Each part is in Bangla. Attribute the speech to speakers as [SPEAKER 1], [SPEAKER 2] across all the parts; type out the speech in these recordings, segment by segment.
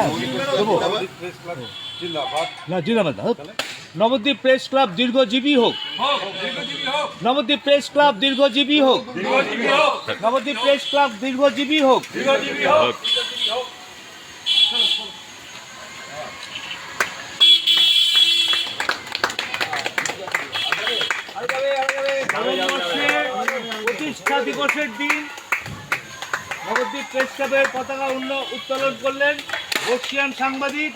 [SPEAKER 1] হ্যাঁ দেবো না জিন্দাবাদ। নবদ্বীপ প্রেস ক্লাব দীর্ঘজীবী হোক, নবদ্বীপ প্রেস ক্লাব দীর্ঘজীবী হোক, নবদ্বীপ প্রেস ক্লাব দীর্ঘজীবী হোক। প্রতিষ্ঠা দিবসের দিন নবদ্বীপ প্রেস ক্লাবের পতাকা উত্তোলন করলেন বর্ষিয়ান সাংবাদিক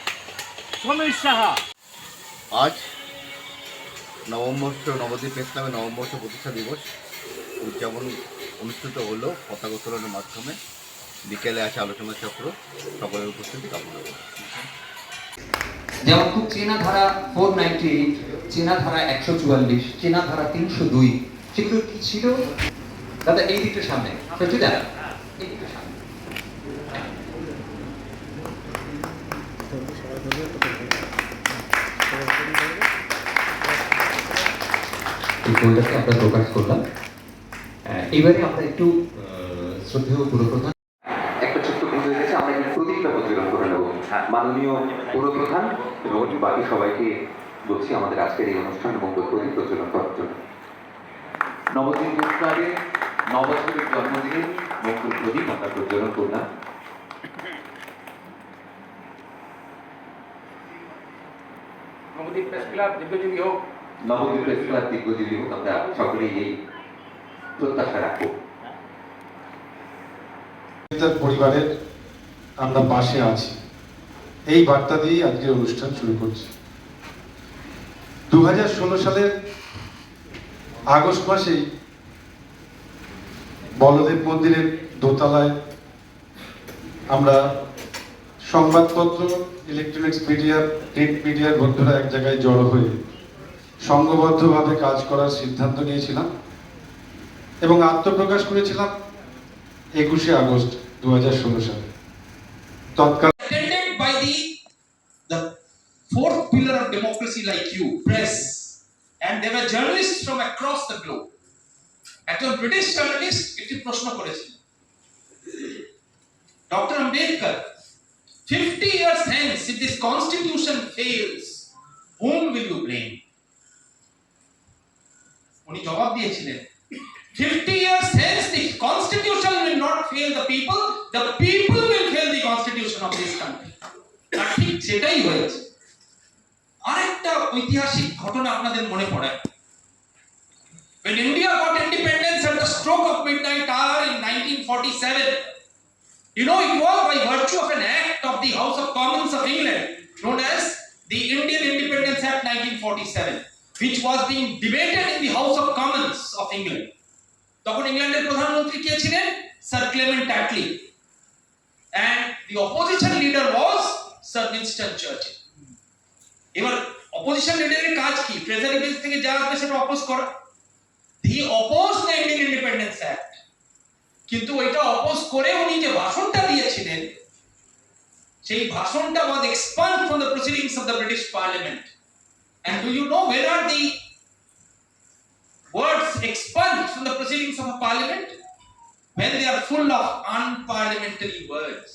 [SPEAKER 1] সমীর সাহা।
[SPEAKER 2] আজ নবদ্বীপ প্রেস ক্লাবের নবম বর্ষ প্রতিষ্ঠা দিবস উদযাপন অনুষ্ঠিত হলো পতাকা উত্তোলনের মাধ্যমে। বিকেলে আছে আলোচনা চক্র, সকলের উপস্থিতি কামনা করি।
[SPEAKER 3] যেমন খুব চেনা ধারা 498, চেনা ধারা 144, চেনা ধারা 302, সেগুলো কি ছিল দাদা? এই দিকটার সামনে সত্যিদা, এই দিকটার সামনে এই বইটাকে আমরা প্রকাশ করলাম। এবারে আমরা একটু শ্রদ্ধেয় পুরপ্রধান একটা ছোট্ট ভুল হয়ে গেছে, আমরা এখানে প্রদীপটা প্রজ্বলন করে নেব। মাননীয় পুরপ্রধান এবং বাকি সবাইকে বলছি আমাদের আজকের এই অনুষ্ঠান মঙ্গল প্রদীপ প্রজ্বলন করার জন্য। নবদ্বীপ প্রেস ক্লাবের 9 বছরের জন্মদিনে মঙ্গল প্রদীপ আমরা প্রজ্বলন করলাম।
[SPEAKER 4] নবদ্বীপ প্রেস ক্লাব দীর্ঘজীবী হোক,
[SPEAKER 3] নবদ্বীপ প্রেস ক্লাব দীর্ঘজীবী হোক, আমরা সকলেই এই প্রত্যাশা রাখবো।
[SPEAKER 5] পরিবারের আমরা পাশে আছি, এই বার্তা দিয়েই আজকের অনুষ্ঠান শুরু করছি। 2016 সালের আগস্ট মাসেই বলদেব মন্দিরের দোতলায় আমরা সংবাদপত্র, ইলেকট্রনিক্স মিডিয়া, প্রিন্ট মিডিয়ার বন্ধুরা এক জায়গায় জড়ো হয়ে সংঘবদ্ধভাবে কাজ করার সিদ্ধান্ত নিয়েছিলাম এবং আত্মপ্রকাশ করেছিলাম 21 আগস্ট 2016 সালে। তৎকাল
[SPEAKER 6] attended by the fourth pillar of democracy like you, press, and there were journalists from across the globe. একজন ব্রিটিশ জার্নালিস্ট একটি প্রশ্ন করেছিল, doctor Ambedkar, 50 years hence if this constitution fails, whom will you blame? উনি জবাব দিয়েছিলেন, 50 years hence the constitution will not fail the people will fail the constitution of this country. আর ঠিক সেটাই হয়েছে। আরেকটা ঐতিহাসিক ঘটনা আপনাদের মনে পড়ে, when India got independence at the stroke of midnight hour in 1947, you know, it was by virtue of an act of the House of Commons of England known as the Indian Independence Act 1947, which was being debated in the House of Commons of England. তখন ইংল্যান্ডের প্রধানমন্ত্রী কে ছিলেন? Sir Clement Atlee, and the opposition leader was Sir Winston Churchill. এবার অপোজিশন লিডারের কাজ কি? ট্রেজারি বিল থেকে যা আসবে সেটা অপোজ করা। he opposed the Indian Independence Act, কিন্তু ওইটা অপোজ করে উনি যে ভাষণটা দিয়েছিলেন, সেই ভাষণটা was expunged from the proceedings of the British Parliament. And do you know where are the words expunged from the proceedings of a parliament? When they are full of unparliamentary words.